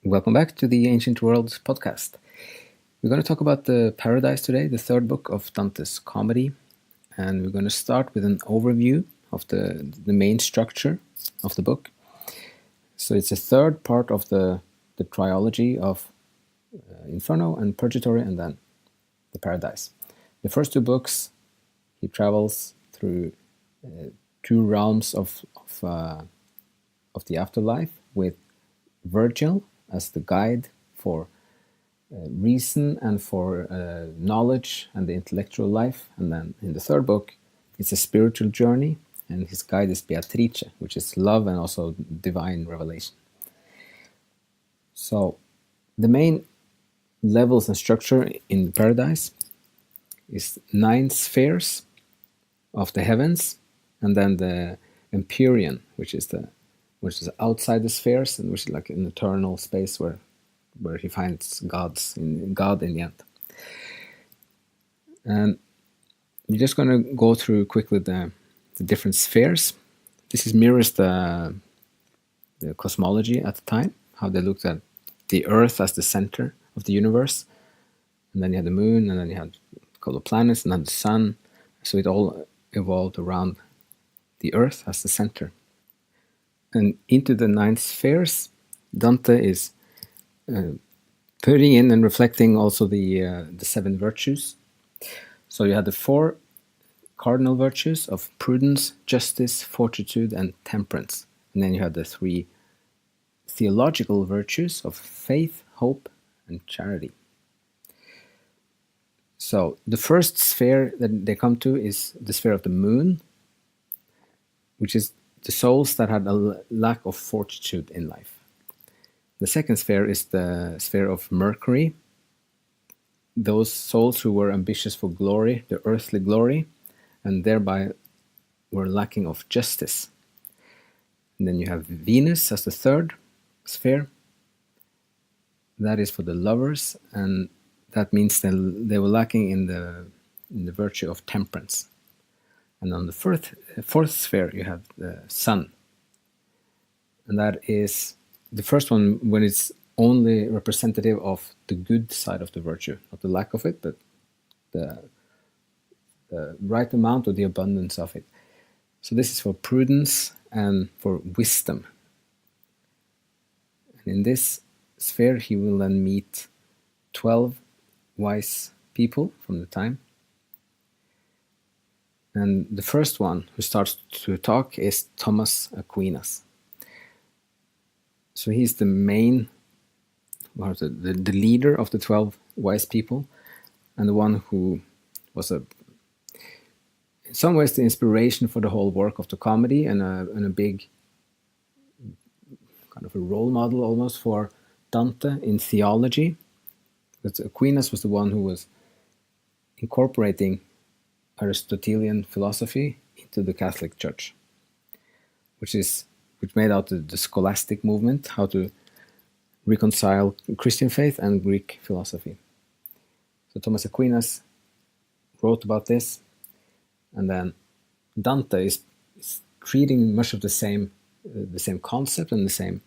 Welcome back to the Ancient Worlds podcast. We're going to talk about the Paradise today, the third book of Dante's comedy, and we're going to start with an overview of the main structure of the book. So it's a third part of the trilogy of Inferno and Purgatory, and then the Paradise. The first two books, he travels through two realms of the afterlife, with Virgil as the guide for reason and for knowledge and the intellectual life. And then in the third book, it's a spiritual journey, and his guide is Beatrice, which is love and also divine revelation. So the main levels and structure in Paradise is 9 spheres of the heavens, and then the Empyrean, which is outside the spheres, and which is like an eternal space where he finds God in the end. And we're just going to go through quickly the different spheres. This mirrors the cosmology at the time, how they looked at the Earth as the center of the universe, and then you had the moon, and then you had a couple of planets, and then the sun. So it all evolved around the Earth as the center. And into the 9 spheres, Dante is putting in and reflecting also the 7 virtues. So you had the 4 cardinal virtues of prudence, justice, fortitude, and temperance. And then you had the 3 theological virtues of faith, hope, and charity. So the first sphere that they come to is the sphere of the moon, which is the souls that had a lack of fortitude in life. The second sphere is the sphere of Mercury, those souls who were ambitious for glory, the earthly glory, and thereby were lacking of justice. And then you have Venus as the third sphere. That is for the lovers, and that means that they were lacking in the virtue of temperance. And on the fourth sphere, you have the sun. And that is the first one when it's only representative of the good side of the virtue, not the lack of it, but the right amount or the abundance of it. So this is for prudence and for wisdom. And in this sphere, he will then meet 12 wise people from the time. And the first one who starts to talk is Thomas Aquinas. So he's the main, or the leader of the 12 wise people, and the one who was in some ways the inspiration for the whole work of the comedy, and a big kind of a role model almost for Dante in theology. Because Aquinas was the one who was incorporating Aristotelian philosophy into the Catholic Church, which made out the scholastic movement, how to reconcile Christian faith and Greek philosophy. So Thomas Aquinas wrote about this, and then Dante is treating much of the same concept and the same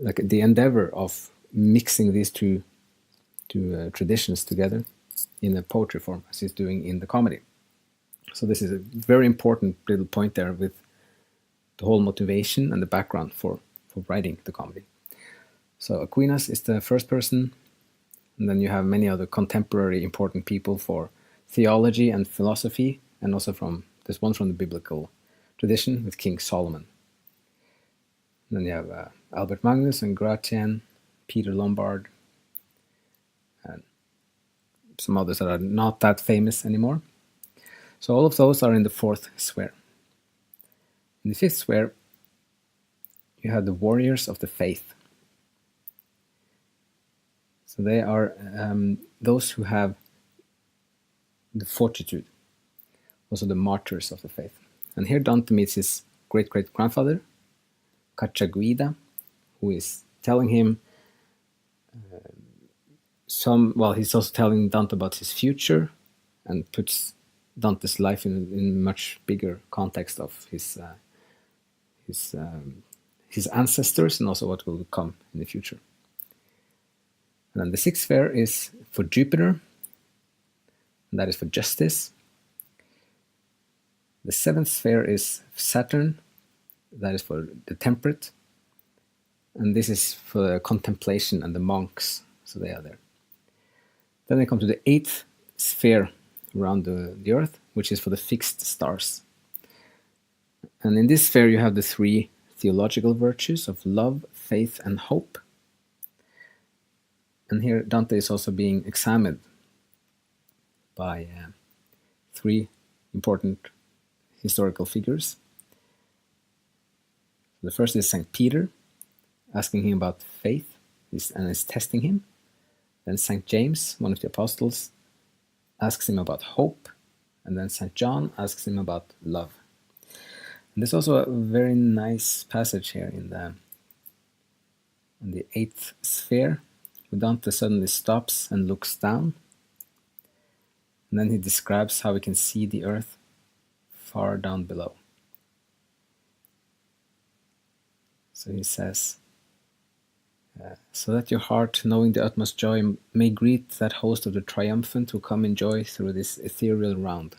like the endeavor of mixing these two traditions together in a poetry form, as he's doing in the comedy. So this is a very important little point there with the whole motivation and the background for writing the comedy. So Aquinas is the first person, and then you have many other contemporary important people for theology and philosophy, and also there's one from the biblical tradition with King Solomon. And then you have Albert Magnus and Gratian, Peter Lombard, and some others that are not that famous anymore. So all of those are in the 4th sphere. In the 5th sphere, you have the warriors of the faith. So they are those who have the fortitude, also the martyrs of the faith. And here Dante meets his great-great-grandfather, Cacciaguida, who is telling him he's also telling Dante about his future, and puts Dante's life in much bigger context of his his ancestors and also what will come in the future. And then the sixth sphere is for Jupiter, and that is for justice. The seventh sphere is Saturn, that is for the temperate, and this is for contemplation and the monks, so they are there. Then they come to the eighth sphere around the Earth, which is for the fixed stars. And in this sphere you have the three theological virtues of love, faith, and hope. And here Dante is also being examined by three important historical figures. The first is St. Peter, asking him about faith and is testing him. Then St. James, one of the apostles, asks him about hope. And then St. John asks him about love. And there's also a very nice passage here in the eighth sphere, where Dante suddenly stops and looks down. And then he describes how we can see the earth far down below. So he says, so that your heart, knowing the utmost joy, may greet that host of the triumphant who come in joy through this ethereal round.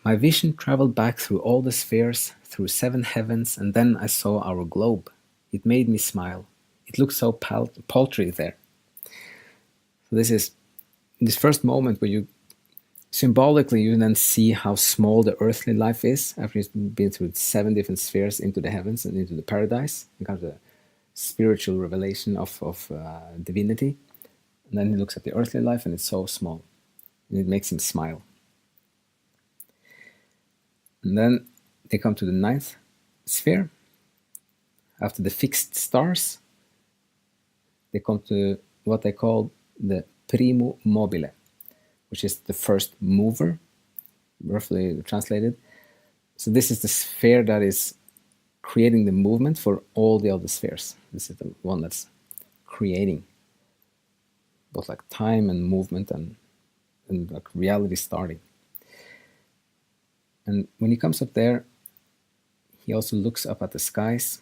My vision traveled back through all the spheres, through 7 heavens, and then I saw our globe. It made me smile. It looked so paltry there. So this is this first moment where you symbolically you then see how small the earthly life is after it's been through 7 different spheres into the heavens and into the paradise, and kind of the spiritual revelation of divinity. And then he looks at the earthly life and it's so small, and it makes him smile. And then they come to the 9th sphere. After the fixed stars, they come to what they call the primo mobile, which is the first mover, roughly translated. So this is the sphere that is creating the movement for all the other spheres. This is the one that's creating both like time and movement and like reality starting. And when he comes up there, he also looks up at the skies,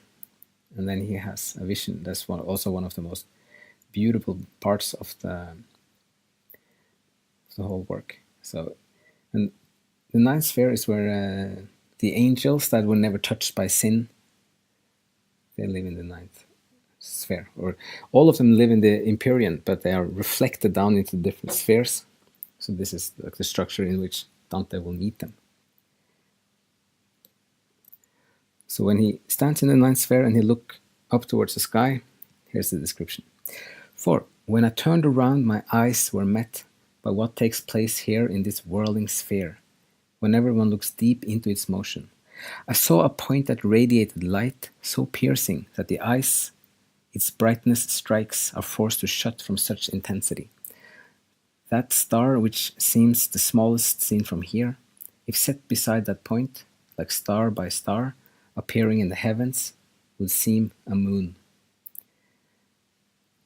and then he has a vision. That's also one of the most beautiful parts of the whole work. So, and the 9th sphere is where the angels that were never touched by sin, they live in the 9th sphere. Or all of them live in the Empyrean, but they are reflected down into different spheres. So this is like the structure in which Dante will meet them. So when he stands in the 9th sphere and he looks up towards the sky, here's the description. For when I turned around, my eyes were met by what takes place here in this whirling sphere, whenever one looks deep into its motion. I saw a point that radiated light so piercing that the eyes its brightness strikes are forced to shut from such intensity. That star, which seems the smallest seen from here, if set beside that point, like star by star, appearing in the heavens, would seem a moon.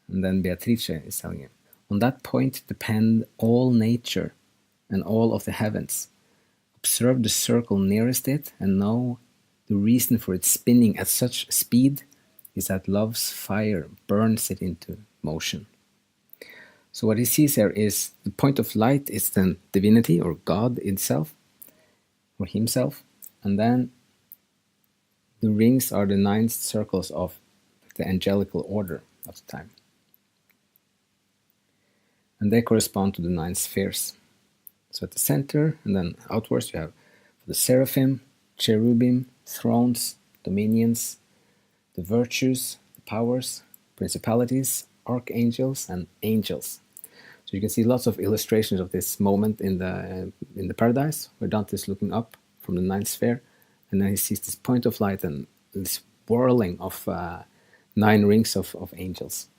And then Beatrice is telling him, on that point depend all nature and all of the heavens. Observe the circle nearest it and know the reason for its spinning at such speed is that love's fire burns it into motion. So what he sees here is the point of light is then divinity or God itself or himself, and then the rings are the 9 circles of the angelical order of the time. And they correspond to the 9 spheres. So at the center and then outwards you have the seraphim, cherubim, thrones, dominions, the virtues, the powers, principalities, archangels, and angels. So you can see lots of illustrations of this moment in the paradise, where Dante is looking up from the 9th sphere, and then he sees this point of light and this whirling of 9 rings of angels.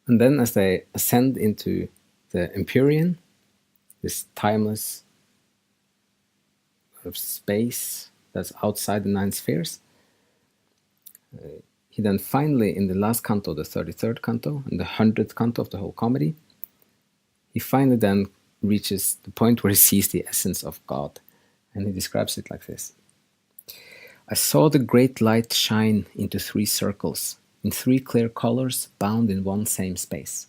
And then as they ascend into the Empyrean, this timeless sort of space that's outside the 9 spheres, he then finally, in the last canto, the 33rd canto, and the 100th canto of the whole comedy, he finally then reaches the point where he sees the essence of God. And he describes it like this. I saw the great light shine into 3 circles, in 3 clear colors bound in one same space.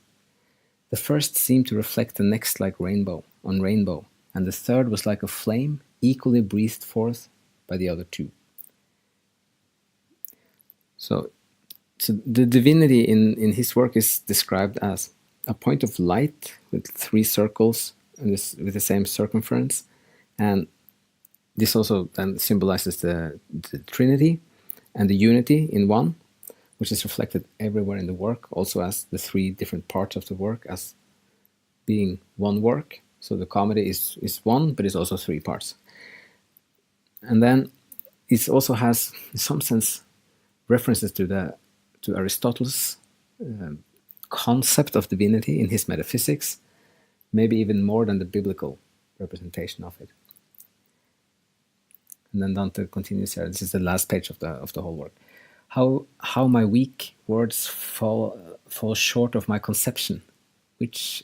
The first seemed to reflect the next like rainbow on rainbow, and the third was like a flame equally breathed forth by the other 2. So the divinity in his work is described as a point of light with 3 circles and with the same circumference, and this also then symbolizes the Trinity and the unity in one, which is reflected everywhere in the work, also as the 3 different parts of the work as being one work. So the comedy is one, but it's also 3 parts. And then it also has, in some sense, references to Aristotle's concept of divinity in his metaphysics, maybe even more than the biblical representation of it. And then Dante continues here. This is the last page of the whole work. How my weak words fall short of my conception, which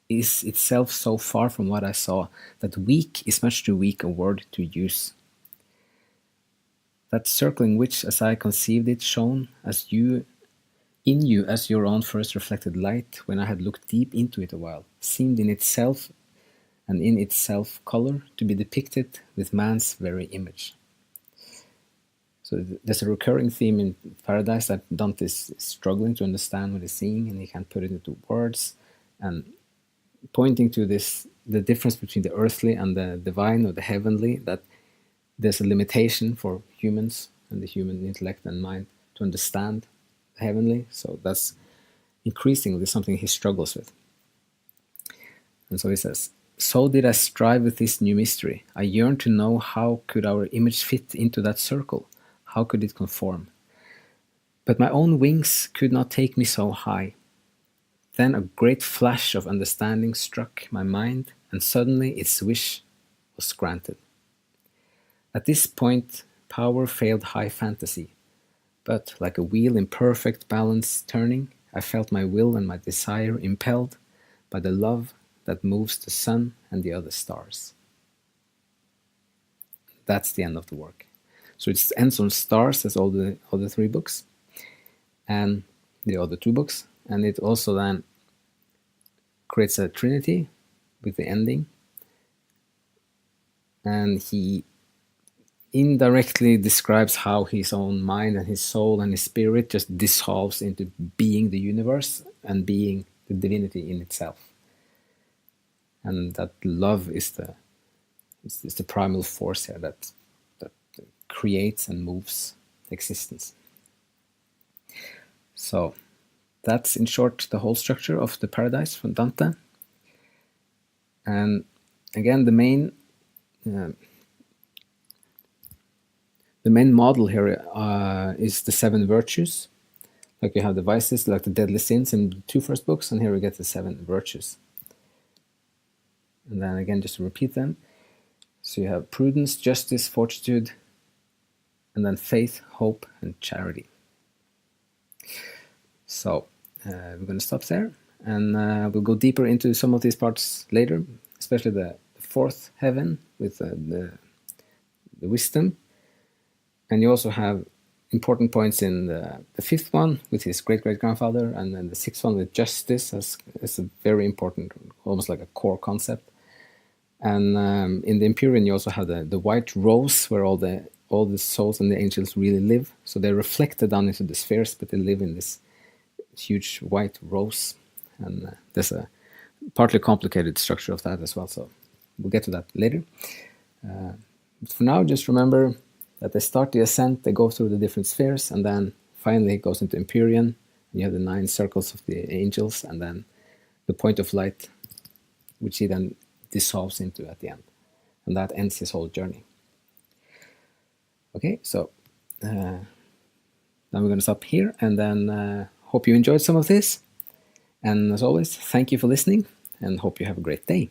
is itself so far from what I saw, that weak is much too weak a word to use. That circling which, as I conceived it, shone in you as your own first reflected light, when I had looked deep into it a while, seemed in itself and in its self-color to be depicted with man's very image. So there's a recurring theme in Paradise that Dante is struggling to understand what he's seeing, and he can't put it into words, and pointing to the difference between the earthly and the divine or the heavenly, that there's a limitation for humans and the human intellect and mind to understand the heavenly. So that's increasingly something he struggles with. And so he says, so did I strive with this new mystery. I yearned to know how could our image fit into that circle. How could it conform? But my own wings could not take me so high. Then a great flash of understanding struck my mind, and suddenly its wish was granted. At this point, power failed high fantasy, but like a wheel in perfect balance turning, I felt my will and my desire impelled by the love that moves the sun and the other stars. That's the end of the work. So it ends on stars, as all the other 3 books, and the other 2 books, and it also then creates a trinity with the ending, and he indirectly describes how his own mind and his soul and his spirit just dissolves into being the universe and being the divinity in itself, and that love is the primal force here that creates and moves existence. So that's in short the whole structure of the Paradise from Dante. And again, the main model here is the 7 virtues. Like you have the vices, like the deadly sins in the 2 first books, and here we get the 7 virtues. And then again, just to repeat them. So you have prudence, justice, fortitude, and then faith, hope, and charity. So we're going to stop there, and we'll go deeper into some of these parts later, especially the 4th heaven with the wisdom. And you also have important points in the 5th one with his great-great-grandfather, and then the 6th one with justice as a very important, almost like a core concept. And in the Empyrean, you also have the white rose, where all the souls and the angels really live. So they're reflected down into the spheres, but they live in this huge white rose. And there's a partly complicated structure of that as well. So we'll get to that later. But for now, just remember that they start the ascent, they go through the different spheres, and then finally it goes into Empyrean. You have the 9 circles of the angels, and then the point of light, which he then dissolves into at the end. And that ends his whole journey. Okay, so now we're going to stop here, and then hope you enjoyed some of this. And as always, thank you for listening, and hope you have a great day.